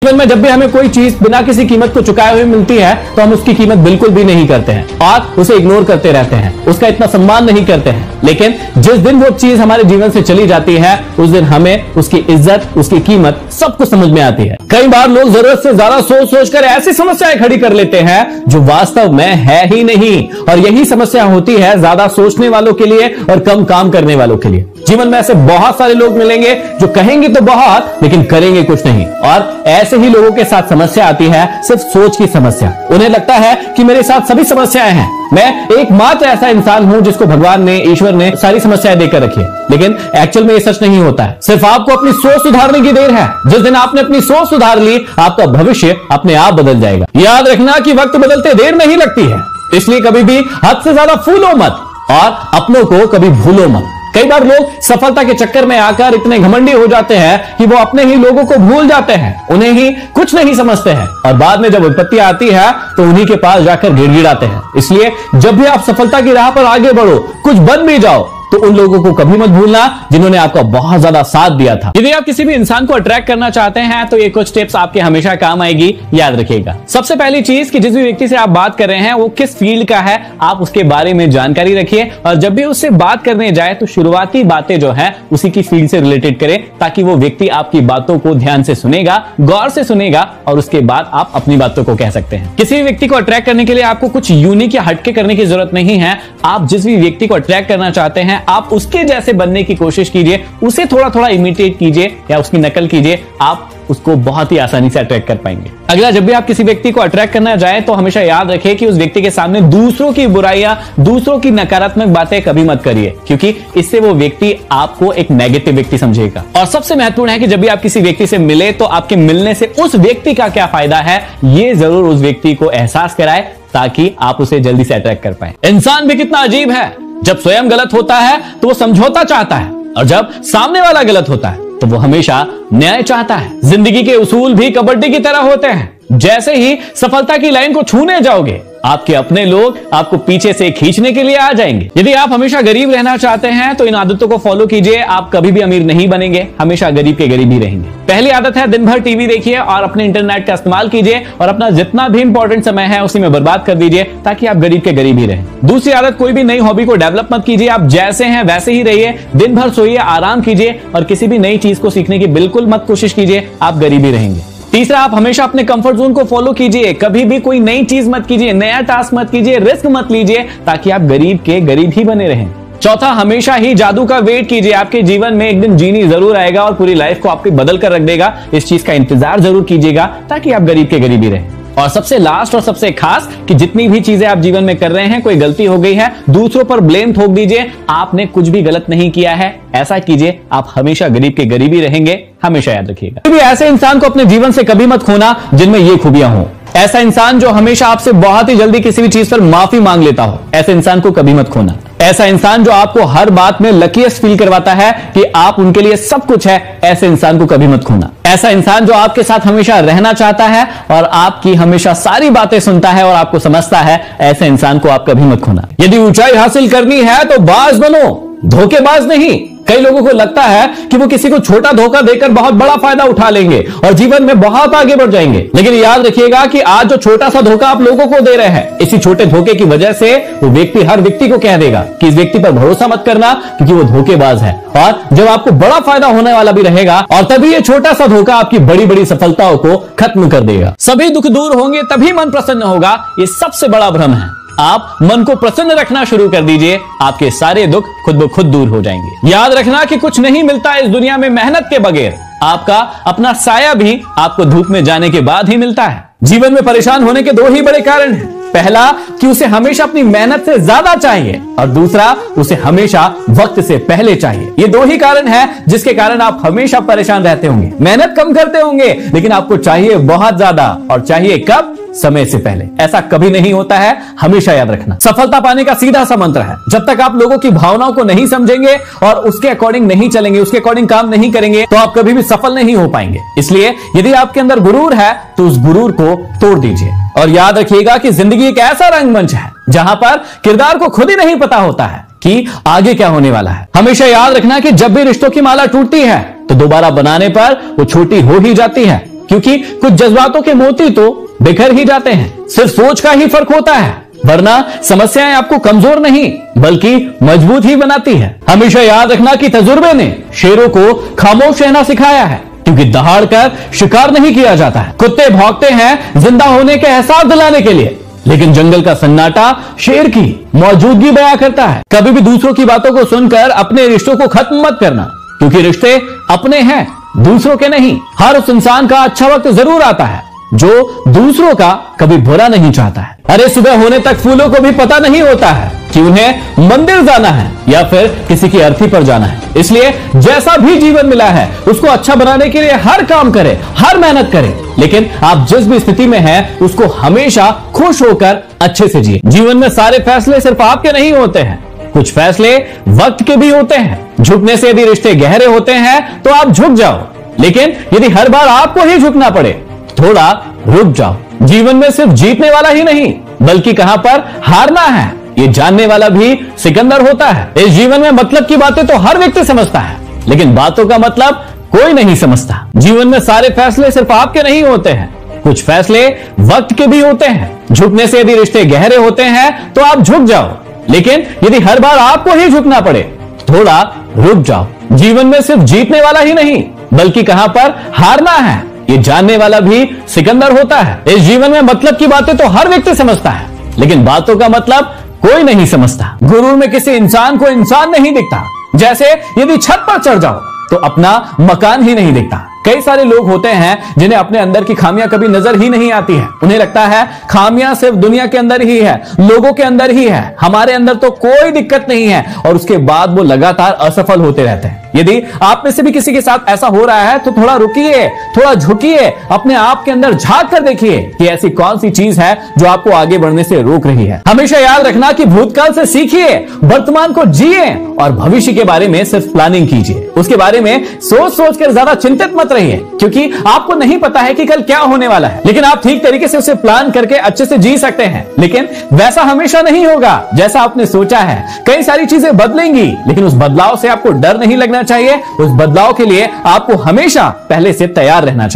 जीवन में जब भी हमें कोई चीज बिना किसी कीमत को चुकाए हुए मिलती है तो हम उसकी कीमत बिल्कुल भी नहीं करते हैं और उसे इग्नोर करते रहते हैं, उसका इतना सम्मान नहीं करते हैं। लेकिन जिस दिन वो चीज हमारे जीवन से चली जाती है उस दिन हमें उसकी इज्जत, उसकी कीमत सब कुछ समझ में आती है। कई बार लोग जरूरत से ज्यादा सोच सोचकर ऐसी समस्याएं खड़ी कर लेते हैं जो वास्तव में है ही नहीं, और यही समस्या होती है ज्यादा सोचने वालों के लिए और कम काम करने वालों के लिए। जीवन में ऐसे बहुत सारे लोग मिलेंगे जो कहेंगे तो बहुत लेकिन करेंगे कुछ नहीं, और ऐसे ही लोगों के साथ समस्या आती है सिर्फ सोच की समस्या। उन्हें लगता है कि मेरे साथ सभी समस्याएं हैं, मैं एकमात्र ऐसा इंसान हूं जिसको भगवान ने, ईश्वर ने सारी समस्याएं देकर रखी है। लेकिन एक्चुअल में ये सच नहीं होता है, सिर्फ आपको अपनी सोच सुधारने की देर है। जिस दिन आपने अपनी सोच सुधार ली आपका भविष्य अपने आप बदल जाएगा। याद रखना कि वक्त बदलते देर नहीं लगती है, इसलिए कभी भी हद से ज्यादा फूलो मत और अपनों को कभी भूलो मत। कई बार लोग सफलता के चक्कर में आकर इतने घमंडी हो जाते हैं कि वो अपने ही लोगों को भूल जाते हैं, उन्हें ही कुछ नहीं समझते हैं, और बाद में जब विपत्ति आती है तो उन्हीं के पास जाकर गिड़गिड़ाते हैं। इसलिए जब भी आप सफलता की राह पर आगे बढ़ो, कुछ बन भी जाओ, तो उन लोगों को कभी मत भूलना जिन्होंने आपका बहुत ज्यादा साथ दिया था। यदि आप किसी भी इंसान को अट्रैक्ट करना चाहते हैं तो ये कुछ टिप्स आपके हमेशा काम आएगी, याद रखिएगा। सबसे पहली चीज कि जिस भी व्यक्ति से आप बात कर रहे हैं वो किस फील्ड का है, आप उसके बारे में जानकारी रखिए, और जब भी उससे बात करने जाए तो शुरुआती बातें जो है उसी की फील्ड से रिलेटेड करें, ताकि वो व्यक्ति आपकी बातों को ध्यान से सुनेगा, गौर से सुनेगा, और उसके बाद आप अपनी बातों को कह सकते हैं। किसी भी व्यक्ति को अट्रैक्ट करने के लिए आपको कुछ यूनिक या हटके करने की जरूरत नहीं है। आप जिस भी व्यक्ति को अट्रैक्ट करना चाहते हैं आप उसके जैसे बनने की कोशिश कीजिए, उसे थोड़ा थोड़ा इमिटेट कीजिए या उसकी नकल कीजिए, आप उसको बहुत ही आसानी से अट्रैक्ट कर पाएंगे। अगला, जब भी आप किसी व्यक्ति को अट्रैक्ट करना जाए तो हमेशा याद रखें कि उस व्यक्ति के सामने दूसरों की बुराइयां, दूसरों की नकारात्मक बातें कभी मत करिए, क्योंकि इससे वो व्यक्ति आपको एक नेगेटिव व्यक्ति समझेगा। और सबसे महत्वपूर्ण है कि जब भी आप किसी व्यक्ति से मिले तो आपके मिलने से उस व्यक्ति का क्या फायदा है ये जरूर उस व्यक्ति को एहसास कराए, ताकि आप उसे जल्दी से अट्रैक्ट कर पाए। इंसान भी कितना अजीब है, जब स्वयं गलत होता है तो वो समझौता चाहता है, और जब सामने वाला गलत होता है तो वो हमेशा न्याय चाहता है। जिंदगी के उसूल भी कबड्डी की तरह होते हैं, जैसे ही सफलता की लाइन को छूने जाओगे आपके अपने लोग आपको पीछे से खींचने के लिए आ जाएंगे। यदि आप हमेशा गरीब रहना चाहते हैं तो इन आदतों को फॉलो कीजिए, आप कभी भी अमीर नहीं बनेंगे, हमेशा गरीब के गरीब ही रहेंगे। पहली आदत है दिन भर टीवी देखिए और अपने इंटरनेट का इस्तेमाल कीजिए, और अपना जितना भी इंपॉर्टेंट समय है उसी में बर्बाद कर दीजिए, ताकि आप गरीब के गरीब ही रहें। दूसरी आदत, कोई भी नई हॉबी को डेवलप मत कीजिए, आप जैसे हैं वैसे ही रहिए, दिन भर सोइए, आराम कीजिए, और किसी भी नई चीज को सीखने की बिल्कुल मत कोशिश कीजिए, आप गरीब ही रहेंगे। तीसरा, आप हमेशा अपने कंफर्ट जोन को फॉलो कीजिए, कभी भी कोई नई चीज मत कीजिए, नया टास्क मत कीजिए, रिस्क मत लीजिए, ताकि आप गरीब के गरीब ही बने रहें। चौथा, हमेशा ही जादू का वेट कीजिए, आपके जीवन में एक दिन जीनी जरूर आएगा और पूरी लाइफ को आपकी बदल कर रख देगा, इस चीज का इंतजार जरूर कीजिएगा, ताकि आप गरीब के गरीब ही रहें। और सबसे लास्ट और सबसे खास कि जितनी भी चीजें आप जीवन में कर रहे हैं, कोई गलती हो गई है दूसरों पर ब्लेम थोप दीजिए, आपने कुछ भी गलत नहीं किया है, ऐसा कीजिए, आप हमेशा गरीब के गरीब ही रहेंगे, हमेशा याद रखिएगा। भी ऐसे इंसान को अपने जीवन से कभी मत खोना जिनमें ये खूबियां हो। ऐसा इंसान जो हमेशा आपसे बहुत ही जल्दी किसी भी चीज पर माफी मांग लेता हो, ऐसे इंसान को कभी मत खोना। ऐसा इंसान जो आपको हर बात में लकीएस्ट फील करवाता है कि आप उनके लिए सब कुछ है, ऐसे इंसान को कभी मत खोना। ऐसा इंसान जो आपके साथ हमेशा रहना चाहता है और आपकी हमेशा सारी बातें सुनता है और आपको समझता है, ऐसे इंसान को आप कभी मत खोना। यदि ऊंचाई हासिल करनी है तो बाज बनो, धोखेबाज नहीं। कई लोगों को लगता है कि वो किसी को छोटा धोखा देकर बहुत बड़ा फायदा उठा लेंगे और जीवन में बहुत आगे बढ़ जाएंगे, लेकिन याद रखिएगा कि आज जो छोटा सा धोखा आप लोगों को दे रहे हैं, इसी छोटे धोखे की वजह से वो व्यक्ति हर व्यक्ति को कह देगा कि इस व्यक्ति पर भरोसा मत करना क्योंकि वो धोखेबाज है। और जब आपको बड़ा फायदा होने वाला भी रहेगा और तभी ये छोटा सा धोखा आपकी बड़ी बड़ी सफलताओं को खत्म कर देगा। सभी दुख दूर होंगे तभी मन प्रसन्न होगा, ये सबसे बड़ा भ्रम है। आप मन को प्रसन्न रखना शुरू कर दीजिए, आपके सारे दुख खुद ब खुद दूर हो जाएंगे। याद रखना कि कुछ नहीं मिलता इस दुनिया में मेहनत के बगैर, आपका अपना साया भी आपको धूप में जाने के बाद ही मिलता है। जीवन में परेशान होने के दो ही बड़े कारण हैं, पहला कि उसे हमेशा अपनी मेहनत से ज्यादा चाहिए और दूसरा उसे हमेशा वक्त से पहले चाहिए। ये दो ही कारण है जिसके कारण आप हमेशा परेशान रहते होंगे, मेहनत कम करते होंगे, लेकिन आपको चाहिए बहुत ज्यादा, और चाहिए कब? समय से पहले। ऐसा कभी नहीं होता है, हमेशा याद रखना। सफलता पाने का सीधा सा मंत्र है, जब तक आप लोगों की भावनाओं को नहीं समझेंगे और उसके अकॉर्डिंग नहीं चलेंगे, उसके अकॉर्डिंग काम नहीं करेंगे, तो आप कभी भी सफल नहीं हो पाएंगे। इसलिए यदि आपके अंदर गुरूर है तो उस गुरूर को तोड़ दीजिए। और याद रखिएगा कि जिंदगी एक ऐसा रंगमंच है जहां पर किरदार को खुद ही नहीं पता होता है कि आगे क्या होने वाला है। हमेशा याद रखना कि जब भी रिश्तों की माला टूटती है तो दोबारा बनाने पर वो छोटी हो ही जाती है। क्योंकि कुछ जज्बातों के मोती तो बिखर ही जाते हैं। सिर्फ सोच का ही फर्क होता है, वरना समस्याएं आपको कमजोर नहीं बल्कि मजबूत ही बनाती है। हमेशा याद रखना कि तजुर्बे ने शेरों को खामोश रहना सिखाया है, क्योंकि दहाड़ कर शिकार नहीं किया जाता है। कुत्ते भौंकते हैं जिंदा होने के एहसास दिलाने के लिए, लेकिन जंगल का सन्नाटा शेर की मौजूदगी बयां करता है। कभी भी दूसरों की बातों को सुनकर अपने रिश्तों को खत्म मत करना, क्योंकि रिश्ते अपने हैं, दूसरों के नहीं। हर उस इंसान का अच्छा वक्त जरूर आता है जो दूसरों का कभी बुरा नहीं चाहता है। अरे सुबह होने तक फूलों को भी पता नहीं होता है कि उन्हें मंदिर जाना है या फिर किसी की अर्थी पर जाना है। इसलिए जैसा भी जीवन मिला है उसको अच्छा बनाने के लिए हर काम करें, हर मेहनत करें, लेकिन आप जिस भी स्थिति में हैं उसको हमेशा खुश होकर अच्छे से जिए। जीवन में सारे फैसले सिर्फ आपके नहीं होते हैं, कुछ फैसले वक्त के भी होते हैं। झुकने से यदि रिश्ते गहरे होते हैं तो आप झुक जाओ, लेकिन यदि हर बार आपको ही झुकना पड़े थोड़ा रुक जाओ। जीवन में सिर्फ जीतने वाला ही नहीं बल्कि कहां पर हारना है ये जानने वाला भी सिकंदर होता है। इस जीवन में मतलब की बातें तो हर व्यक्ति समझता है, लेकिन बातों का मतलब कोई नहीं समझता। जीवन में सारे फैसले सिर्फ आपके नहीं होते हैं, कुछ फैसले वक्त के भी होते हैं। झुकने से यदि रिश्ते गहरे होते हैं तो आप झुक जाओ, लेकिन यदि हर बार आपको ही झुकना पड़े थोड़ा रुक जाओ। जीवन में सिर्फ जीतने वाला ही नहीं बल्कि कहां पर हारना है ये जानने वाला भी सिकंदर होता है। इस जीवन में मतलब की बातें तो हर व्यक्ति समझता है, लेकिन बातों का मतलब कोई नहीं समझता। गुरूर में किसी इंसान को इंसान नहीं दिखता, जैसे यदि छत पर चढ़ जाओ तो अपना मकान ही नहीं दिखता। कई सारे लोग होते हैं जिन्हें अपने अंदर की खामियां कभी नजर ही नहीं आती है। उन्हें लगता है खामियां सिर्फ दुनिया के अंदर ही है, लोगों के अंदर ही है, हमारे अंदर तो कोई दिक्कत नहीं है, और उसके बाद वो लगातार असफल होते रहते हैं। यदि आप में से भी किसी के साथ ऐसा हो रहा है तो थोड़ा रुकिए, थोड़ा झुकिए, अपने आप के अंदर झांक कर देखिए कि ऐसी कौन सी चीज है जो आपको आगे बढ़ने से रोक रही है। हमेशा याद रखना कि भूतकाल से सीखिए, वर्तमान को जिए और भविष्य के बारे में सिर्फ प्लानिंग कीजिए। उसके बारे में सोच सोच कर ज्यादा चिंतित मत रहिए, क्योंकि आपको नहीं पता है कि कल क्या होने वाला है, लेकिन आप ठीक तरीके से उसे प्लान करके अच्छे से जी सकते हैं। लेकिन वैसा हमेशा नहीं होगा जैसा आपने सोचा है। कई सारी चीजें बदलेंगी, लेकिन उस बदलाव से आपको डर नहीं लगना चाहिए। उस बदलाव के लिए आपको हमेशा पहले से तैयार रहना चाहिए।